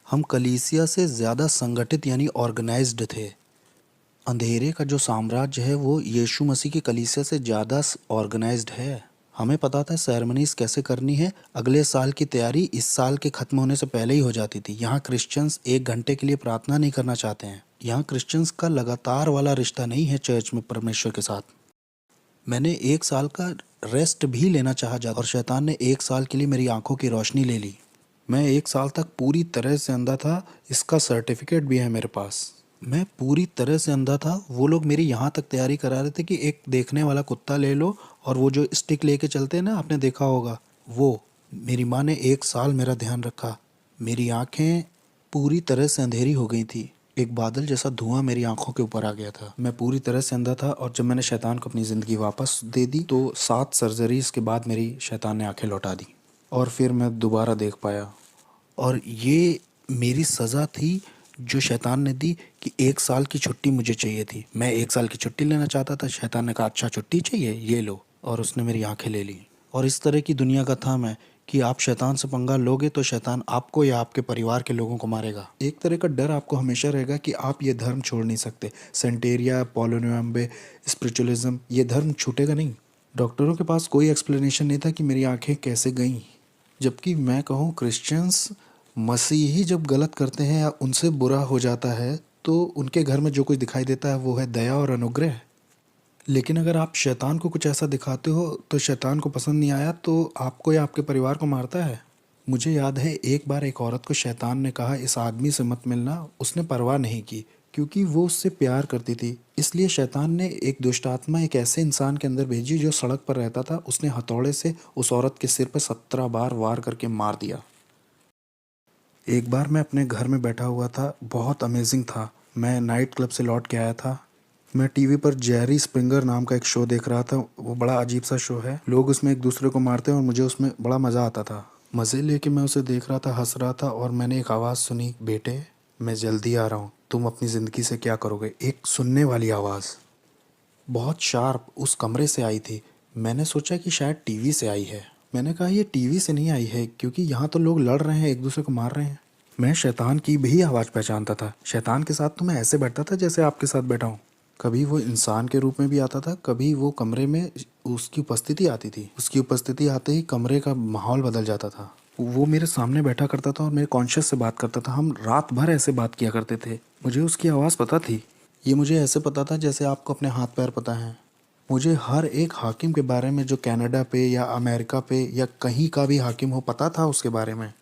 हम कलीसिया से ज़्यादा संगठित यानी ऑर्गेनाइज्ड थे। अंधेरे का जो साम्राज्य है वो यीशु मसीह की कलीसिया से ज़्यादा ऑर्गेनाइज्ड है। हमें पता था सेरेमनीज कैसे करनी है। अगले साल की तैयारी इस साल के ख़त्म होने से पहले ही हो जाती थी। यहाँ क्रिश्चियंस 1 घंटे के लिए प्रार्थना नहीं करना चाहते हैं। यहाँ क्रिश्चियंस का लगातार वाला रिश्ता नहीं है चर्च में परमेश्वर के साथ। मैंने 1 साल का रेस्ट भी लेना चाहा और शैतान ने 1 साल के लिए मेरी आंखों की रोशनी ले ली। मैं 1 साल तक पूरी तरह से अंधा था, इसका सर्टिफिकेट भी है मेरे पास। मैं पूरी तरह से अंधा था। वो लोग मेरी यहाँ तक तैयारी करा रहे थे कि एक देखने वाला कुत्ता ले लो, और वो जो स्टिक लेके चलते हैं ना, आपने देखा होगा वो। मेरी माँ ने 1 साल मेरा ध्यान रखा। मेरी आंखें पूरी तरह से अंधेरी हो गई थी। एक बादल जैसा धुआं मेरी आंखों के ऊपर आ गया था। मैं पूरी तरह से अंधा था। और जब मैंने शैतान को अपनी ज़िंदगी वापस दे दी तो 7 सर्जरीज के बाद मेरी शैतान ने आंखें लौटा दी और फिर मैं दोबारा देख पाया। और ये मेरी सज़ा थी जो शैतान ने दी कि 1 साल की छुट्टी मुझे चाहिए थी। मैं 1 साल की छुट्टी लेना चाहता था। शैतान ने कहा अच्छा छुट्टी चाहिए, ये लो, और उसने मेरी आंखें ले ली। और इस तरह की दुनिया का था मैं कि आप शैतान से पंगा लोगे तो शैतान आपको या आपके परिवार के लोगों को मारेगा। एक तरह का डर आपको हमेशा रहेगा कि आप ये धर्म छोड़ नहीं सकते। सेंटेरिया, पोलोनियम्बे, स्पिरिचुअलिज्म, ये धर्म छूटेगा नहीं। डॉक्टरों के पास कोई एक्सप्लेनेशन नहीं था कि मेरी आंखें कैसे गईं। जबकि मैं कहूँ, क्रिश्चियंस, मसीही जब गलत करते हैं या उनसे बुरा हो जाता है तो उनके घर में जो कुछ दिखाई देता है वो है दया और अनुग्रह। लेकिन अगर आप शैतान को कुछ ऐसा दिखाते हो तो शैतान को पसंद नहीं आया तो आपको या आपके परिवार को मारता है। मुझे याद है एक बार एक औरत को शैतान ने कहा इस आदमी से मत मिलना। उसने परवाह नहीं की क्योंकि वो उससे प्यार करती थी। इसलिए शैतान ने एक दुष्ट आत्मा एक ऐसे इंसान के अंदर भेजी जो सड़क पर रहता था। उसने हथौड़े से उस औरत के सिर पर 17 बार वार करके मार दिया। एक बार मैं अपने घर में बैठा हुआ था, बहुत अमेजिंग था। मैं नाइट क्लब से लौट के आया था। मैं टीवी पर जेरी स्प्रिंगर नाम का एक शो देख रहा था। वो बड़ा अजीब सा शो है, लोग उसमें एक दूसरे को मारते हैं और मुझे उसमें बड़ा मज़ा आता था। मज़े लेके मैं उसे देख रहा था, हंस रहा था और मैंने एक आवाज़ सुनी, बेटे मैं जल्दी आ रहा हूँ, तुम अपनी ज़िंदगी से क्या करोगे। एक सुनने वाली आवाज़, बहुत शार्प, उस कमरे से आई थी। मैंने सोचा कि शायद टीवी से आई है। मैंने कहा ये टीवी से नहीं आई है, क्योंकि यहाँ तो लोग लड़ रहे हैं, एक दूसरे को मार रहे हैं। मैं शैतान की भी आवाज़ पहचानता था। शैतान के साथ तो मैं ऐसे बैठता था जैसे आपके साथ बैठा हूँ। कभी वो इंसान के रूप में भी आता था, कभी वो कमरे में उसकी उपस्थिति आती थी। उसकी उपस्थिति आते ही कमरे का माहौल बदल जाता था। वो मेरे सामने बैठा करता था और मेरे कॉन्शियस से बात करता था। हम रात भर ऐसे बात किया करते थे। मुझे उसकी आवाज़ पता थी। ये मुझे ऐसे पता था जैसे आपको अपने हाथ पैर पता है। मुझे हर एक हाकिम के बारे में, जो कनाडा पे या अमेरिका पे या कहीं का भी हाकिम हो, पता था उसके बारे में।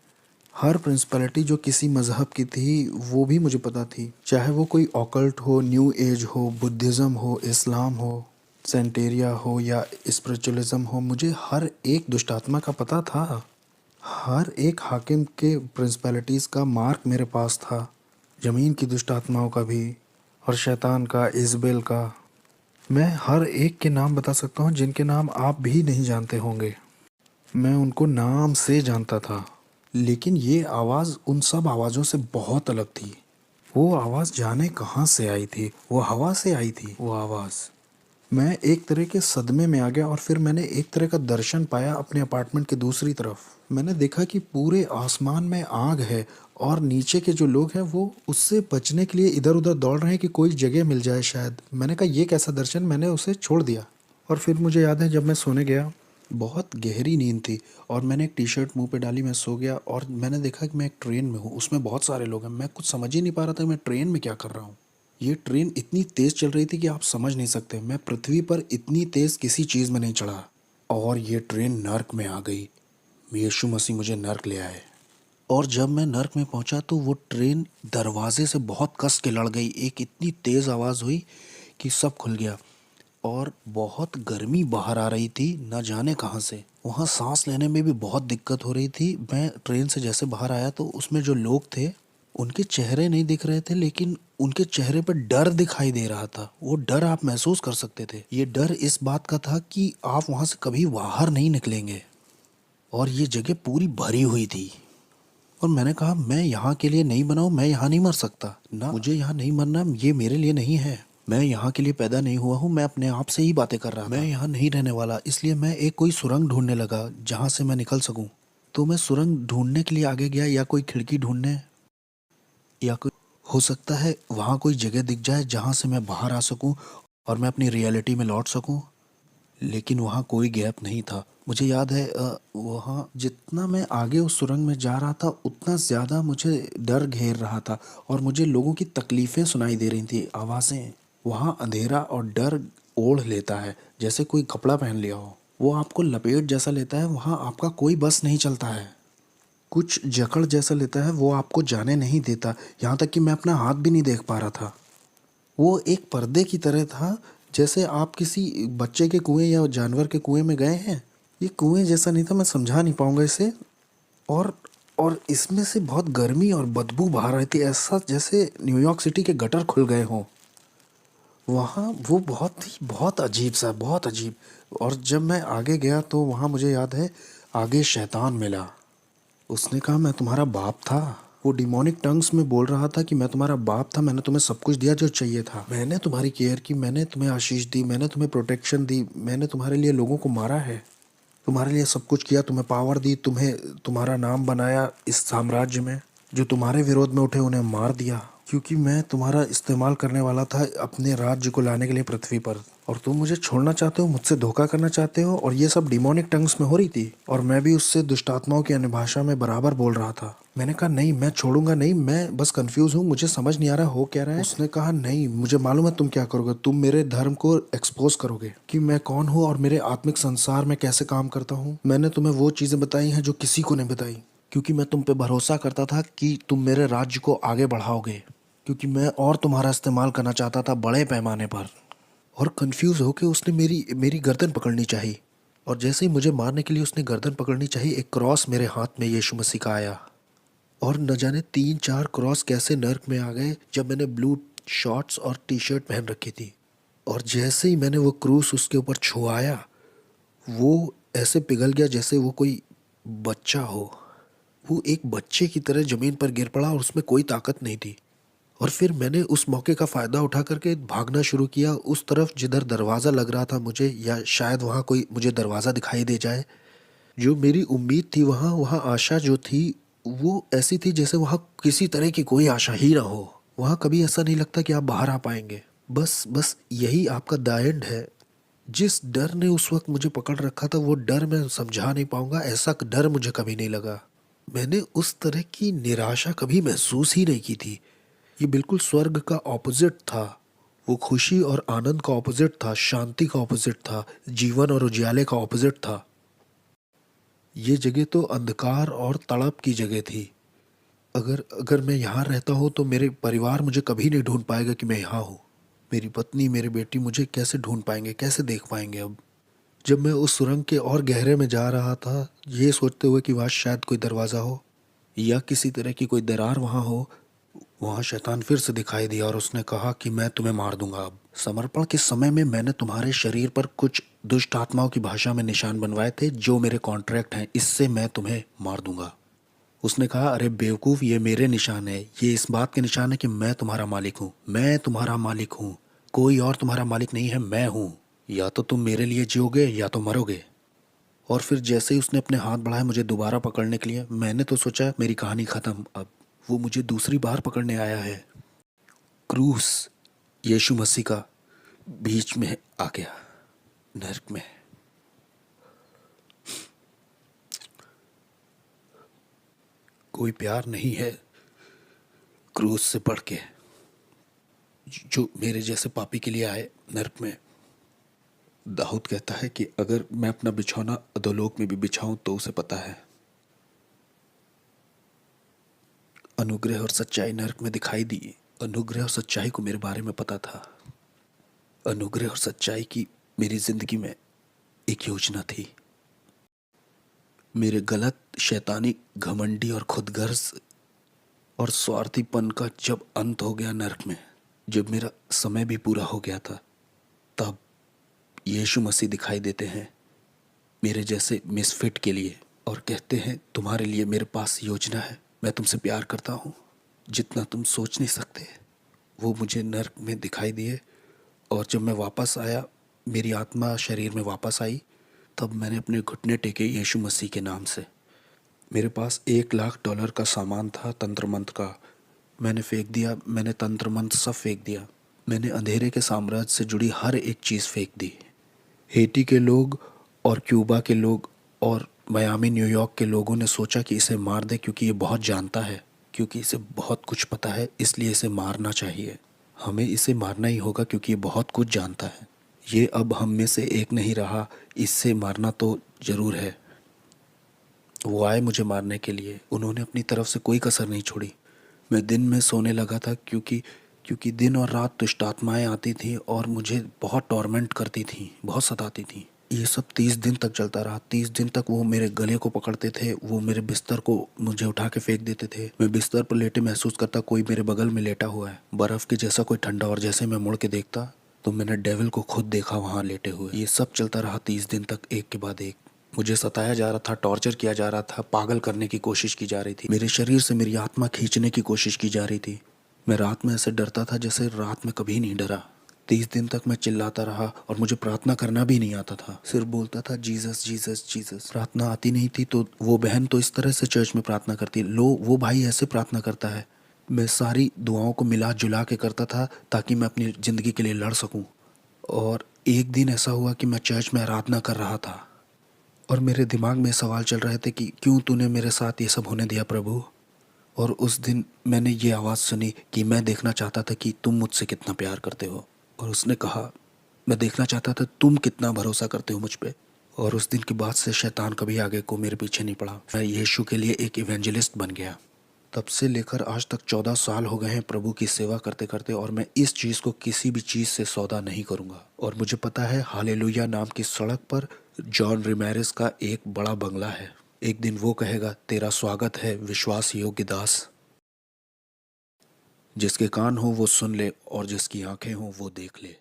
हर प्रिंसिपलिटी जो किसी मज़हब की थी वो भी मुझे पता थी। चाहे वो कोई ऑकल्ट हो, न्यू एज हो, बुद्धिज़्म हो, इस्लाम हो, सेंटेरिया हो या स्पिरिचुअलिज्म हो, मुझे हर एक दुष्ट आत्मा का पता था। हर एक हाकिम के प्रिंसिपलिटीज़ का मार्क मेरे पास था। ज़मीन की दुष्ट आत्माओं का भी और शैतान का, इज़बेल का। मैं हर एक के नाम बता सकता हूँ जिनके नाम आप भी नहीं जानते होंगे। मैं उनको नाम से जानता था। लेकिन ये आवाज़ उन सब आवाज़ों से बहुत अलग थी। वो आवाज़ जाने कहाँ से आई थी, वो हवा से आई थी वो आवाज़। मैं एक तरह के सदमे में आ गया और फिर मैंने एक तरह का दर्शन पाया अपने अपार्टमेंट के दूसरी तरफ। मैंने देखा कि पूरे आसमान में आग है और नीचे के जो लोग हैं वो उससे बचने के लिए इधर उधर दौड़ रहे हैं कि कोई जगह मिल जाए शायद। मैंने कहा ये कैसा दर्शन, मैंने उसे छोड़ दिया। और फिर मुझे याद है जब मैं सोने गया, बहुत गहरी नींद थी और मैंने एक टी शर्ट मुंह पे डाली, मैं सो गया और मैंने देखा कि मैं एक ट्रेन में हूँ, उसमें बहुत सारे लोग हैं। मैं कुछ समझ ही नहीं पा रहा था कि मैं ट्रेन में क्या कर रहा हूँ। ये ट्रेन इतनी तेज़ चल रही थी कि आप समझ नहीं सकते। मैं पृथ्वी पर इतनी तेज़ किसी चीज़ में नहीं चढ़ा। और ये ट्रेन नर्क में आ गई। यीशु मसीह मुझे नर्क ले आए। और जब मैं नर्क में पहुंचा तो वो ट्रेन दरवाजे से बहुत कस के लड़ गई। एक इतनी तेज़ आवाज़ हुई कि सब खुल गया और बहुत गर्मी बाहर आ रही थी, न जाने कहाँ से। वहाँ सांस लेने में भी बहुत दिक्कत हो रही थी। मैं ट्रेन से जैसे बाहर आया तो उसमें जो लोग थे उनके चेहरे नहीं दिख रहे थे, लेकिन उनके चेहरे पर डर दिखाई दे रहा था। वो डर आप महसूस कर सकते थे। ये डर इस बात का था कि आप वहाँ से कभी बाहर नहीं निकलेंगे। और ये जगह पूरी भरी हुई थी। और मैंने कहा मैं यहाँ के लिए नहीं बना हूँ, मैं यहाँ नहीं मर सकता ना, मुझे यहाँ नहीं मरना, ये मेरे लिए नहीं है। मैं यहाँ के लिए पैदा नहीं हुआ हूँ। मैं अपने आप से ही बातें कर रहा था। मैं यहाँ नहीं रहने वाला, इसलिए मैं एक कोई सुरंग ढूंढने लगा जहाँ से मैं निकल सकूँ। तो मैं सुरंग ढूंढने के लिए आगे गया, या कोई खिड़की ढूंढने, या कोई, हो सकता है वहाँ कोई जगह दिख जाए जहाँ से मैं बाहर आ सकूँ और मैं अपनी रियलिटी में लौट सकूँ। लेकिन वहाँ कोई गैप नहीं था। मुझे याद है वहाँ जितना मैं आगे उस सुरंग में जा रहा था उतना ज़्यादा मुझे डर घेर रहा था और मुझे लोगों की तकलीफ़ें सुनाई दे रही थी, आवाज़ें। वहाँ अंधेरा और डर ओढ़ लेता है जैसे कोई कपड़ा पहन लिया हो। वो आपको लपेट जैसा लेता है। वहाँ आपका कोई बस नहीं चलता है। कुछ जकड़ जैसा लेता है, वो आपको जाने नहीं देता। यहाँ तक कि मैं अपना हाथ भी नहीं देख पा रहा था। वो एक पर्दे की तरह था, जैसे आप किसी बच्चे के कुएं या जानवर के कुएं में गए हैं। ये कुएं जैसा नहीं था, मैं समझा नहीं पाऊंगा इसे। और और इसमें से बहुत गर्मी और बदबू बाहर रही थी, ऐसा जैसे न्यूयॉर्क सिटी के गटर खुल गए हों। वहाँ वो बहुत अजीब सा, बहुत अजीब। और जब मैं आगे गया तो वहाँ मुझे याद है आगे शैतान मिला। उसने कहा मैं तुम्हारा बाप था। वो डिमोनिक टंग्स में बोल रहा था कि मैं तुम्हारा बाप था, मैंने तुम्हें सब कुछ दिया जो चाहिए था, मैंने तुम्हारी केयर की, मैंने तुम्हें आशीष दी, मैंने तुम्हें प्रोटेक्शन दी, मैंने तुम्हारे लिए लोगों को मारा है, तुम्हारे लिए सब कुछ किया, तुम्हें पावर दी, तुम्हें तुम्हारा नाम बनाया इस साम्राज्य में। जो तुम्हारे विरोध में उठे उन्हें मार दिया, क्योंकि मैं तुम्हारा इस्तेमाल करने वाला था अपने राज्य को लाने के लिए पृथ्वी पर। और तुम मुझे छोड़ना चाहते हो, मुझसे धोखा करना चाहते हो। और ये सब डिमोनिक टंग्स में हो रही थी और मैं भी उससे दुष्ट आत्माओं की अन्य भाषा में बराबर बोल रहा था। मैंने कहा नहीं, मैं छोड़ूंगा नहीं, मैं बस कंफ्यूज हूँ, मुझे समझ नहीं आ रहा हो क्या रहा है। उसने कहा नहीं, मुझे मालूम है तुम क्या करोगे, तुम मेरे धर्म को एक्सपोज करोगे कि मैं कौन हूँ और मेरे आत्मिक संसार में कैसे काम करता हूँ। मैंने तुम्हें वो चीज़ें बताई हैं जो किसी को नहीं बताई, क्योंकि मैं तुम पे भरोसा करता था कि तुम मेरे राज्य को आगे बढ़ाओगे। क्योंकि मैं और तुम्हारा इस्तेमाल करना चाहता था बड़े पैमाने पर। और कंफ्यूज होके उसने मेरी मेरी गर्दन पकड़नी चाहिए, और जैसे ही मुझे मारने के लिए उसने गर्दन पकड़नी चाहिए, एक क्रॉस मेरे हाथ में यीशु मसीह का आया। और न जाने 3-4 क्रॉस कैसे नर्क में आ गए जब मैंने ब्लू शॉर्ट्स और टी शर्ट पहन रखी थी। और जैसे ही मैंने वो क्रूस उसके ऊपर छुआया, वो ऐसे पिघल गया जैसे वो कोई बच्चा हो। वो एक बच्चे की तरह ज़मीन पर गिर पड़ा और उसमें कोई ताकत नहीं थी। और फिर मैंने उस मौके का फ़ायदा उठा करके भागना शुरू किया उस तरफ जिधर दरवाज़ा लग रहा था मुझे, या शायद वहाँ कोई मुझे दरवाज़ा दिखाई दे जाए। जो मेरी उम्मीद थी, वहाँ वहाँ आशा जो थी वो ऐसी थी जैसे वहाँ किसी तरह की कोई आशा ही ना हो। वहाँ कभी ऐसा नहीं लगता कि आप बाहर आ पाएंगे। बस बस यही आपका द एंड है। जिस डर ने उस वक्त मुझे पकड़ रखा था वो डर मैं समझा नहीं पाऊंगा, ऐसा डर मुझे कभी नहीं लगा। मैंने उस तरह की निराशा कभी महसूस ही नहीं की थी। ये बिल्कुल स्वर्ग का ऑपोजिट था। वो खुशी और आनंद का ऑपोजिट था, शांति का ऑपोजिट था, जीवन और उजियाले का ऑपोजिट था। ये जगह तो अंधकार और तड़प की जगह थी। अगर अगर मैं यहाँ रहता हूँ तो मेरे परिवार मुझे कभी नहीं ढूंढ पाएगा कि मैं यहाँ हूँ। मेरी पत्नी, मेरी बेटी मुझे कैसे ढूंढ पाएंगे, कैसे देख पाएंगे अब। जब मैं उस सुरंग के और गहरे में जा रहा था, ये सोचते हुए कि वहाँ शायद कोई दरवाज़ा हो या किसी तरह की कोई दरार वहाँ हो, वहाँ शैतान फिर से दिखाई दिया और उसने कहा कि मैं तुम्हें मार दूंगा अब। समर्पण के समय में मैंने तुम्हारे शरीर पर कुछ दुष्ट आत्माओं की भाषा में निशान बनवाए थे जो मेरे कॉन्ट्रैक्ट हैं, इससे मैं तुम्हें मार दूंगा। उसने कहा, अरे बेवकूफ़, ये मेरे निशान है, ये इस बात के निशान है कि मैं तुम्हारा मालिक हूँ, मैं तुम्हारा मालिक हूँ, कोई और तुम्हारा मालिक नहीं है, मैं हूँ। या तो तुम मेरे लिए जियोगे या तो मरोगे। और फिर जैसे ही उसने अपने हाथ बढ़ाए मुझे दोबारा पकड़ने के लिए, मैंने तो सोचा मेरी कहानी ख़त्म अब। वो मुझे दूसरी बार पकड़ने आया है। क्रूस यीशु मसीह का बीच में आ गया नर्क में। कोई प्यार नहीं है क्रूस से बढ़ के जो मेरे जैसे पापी के लिए आए नर्क में। दाऊद कहता है कि अगर मैं अपना बिछौना अधोलोक में भी बिछाऊं तो उसे पता है। अनुग्रह और सच्चाई नर्क में दिखाई दी। अनुग्रह और सच्चाई को मेरे बारे में पता था। अनुग्रह और सच्चाई की मेरी जिंदगी में एक योजना थी। मेरे गलत, शैतानी, घमंडी और खुदगर्ज और स्वार्थीपन का जब अंत हो गया नर्क में, जब मेरा समय भी पूरा हो गया था, तब यीशु मसीह दिखाई देते हैं मेरे जैसे मिसफिट के लिए और कहते हैं, तुम्हारे लिए मेरे पास योजना है, मैं तुमसे प्यार करता हूँ जितना तुम सोच नहीं सकते। वो मुझे नर्क में दिखाई दिए और जब मैं वापस आया, मेरी आत्मा शरीर में वापस आई, तब मैंने अपने घुटने टेके यीशु मसीह के नाम से। मेरे पास $1,00,000 का सामान था तंत्र मंत्र का, मैंने फेंक दिया। मैंने तंत्र मंत्र सब फेंक दिया। मैंने अंधेरे के साम्राज्य से जुड़ी हर एक चीज़ फेंक दी। हेटी के लोग और क्यूबा के लोग और मियामी, न्यूयॉर्क के लोगों ने सोचा कि इसे मार दे क्योंकि ये बहुत जानता है, क्योंकि इसे बहुत कुछ पता है, इसलिए इसे मारना चाहिए। हमें इसे मारना ही होगा क्योंकि ये बहुत कुछ जानता है। ये अब हम में से एक नहीं रहा, इससे मारना तो ज़रूर है। वो आए मुझे मारने के लिए, उन्होंने अपनी तरफ से कोई कसर नहीं छोड़ी। मैं दिन में सोने लगा था क्योंकि दिन और रात दुष्ट आत्माएँ आती थीं और मुझे बहुत टॉर्मेंट करती थीं, बहुत सताती थीं। ये सब 30 दिन तक चलता रहा। 30 दिन तक वो मेरे गले को पकड़ते थे, वो मेरे बिस्तर को मुझे उठा के फेंक देते थे। मैं बिस्तर पर लेटे महसूस करता कोई मेरे बगल में लेटा हुआ है, बर्फ़ के जैसा कोई ठंडा, और जैसे मैं मुड़ के देखता तो मैंने डेविल को खुद देखा वहाँ लेटे हुए। ये सब चलता रहा 30 दिन तक, एक के बाद एक। मुझे सताया जा रहा था, टॉर्चर किया जा रहा था, पागल करने की कोशिश की जा रही थी। मेरे शरीर से मेरी आत्मा खींचने की कोशिश की जा रही थी। मैं रात में ऐसे डरता था जैसे रात में कभी नहीं डरा। 30 दिन तक मैं चिल्लाता रहा और मुझे प्रार्थना करना भी नहीं आता था। सिर्फ बोलता था जीसस जीसस जीसस। प्रार्थना आती नहीं थी तो वो बहन तो इस तरह से चर्च में प्रार्थना करती, लो वो भाई ऐसे प्रार्थना करता है। मैं सारी दुआओं को मिला जुला के करता था ताकि मैं अपनी ज़िंदगी के लिए लड़ सकूं। और एक दिन ऐसा हुआ कि मैं चर्च में आराधना कर रहा था और मेरे दिमाग में सवाल चल रहे थे कि क्यों तूने मेरे साथ ये सब होने दिया प्रभु। और उस दिन मैंने ये आवाज़ सुनी कि मैं देखना चाहता था कि तुम मुझसे कितना प्यार करते हो। और उसने कहा, मैं देखना चाहता था तुम कितना भरोसा करते हो मुझ पे। और उस दिन के बाद से शैतान कभी आगे को मेरे पीछे नहीं पड़ा। मैं यीशु के लिए एक इवेंजलिस्ट बन गया। तब से लेकर आज तक 14 साल हो गए हैं प्रभु की सेवा करते करते, और मैं इस चीज़ को किसी भी चीज़ से सौदा नहीं करूँगा। और मुझे पता है हालेलुया नाम की सड़क पर जॉन रिमेरेस का एक बड़ा बंगला है। एक दिन वो कहेगा, तेरा स्वागत है विश्वास योग्य दास। जिसके कान हो वो सुन ले और जिसकी आंखें हो वो देख ले।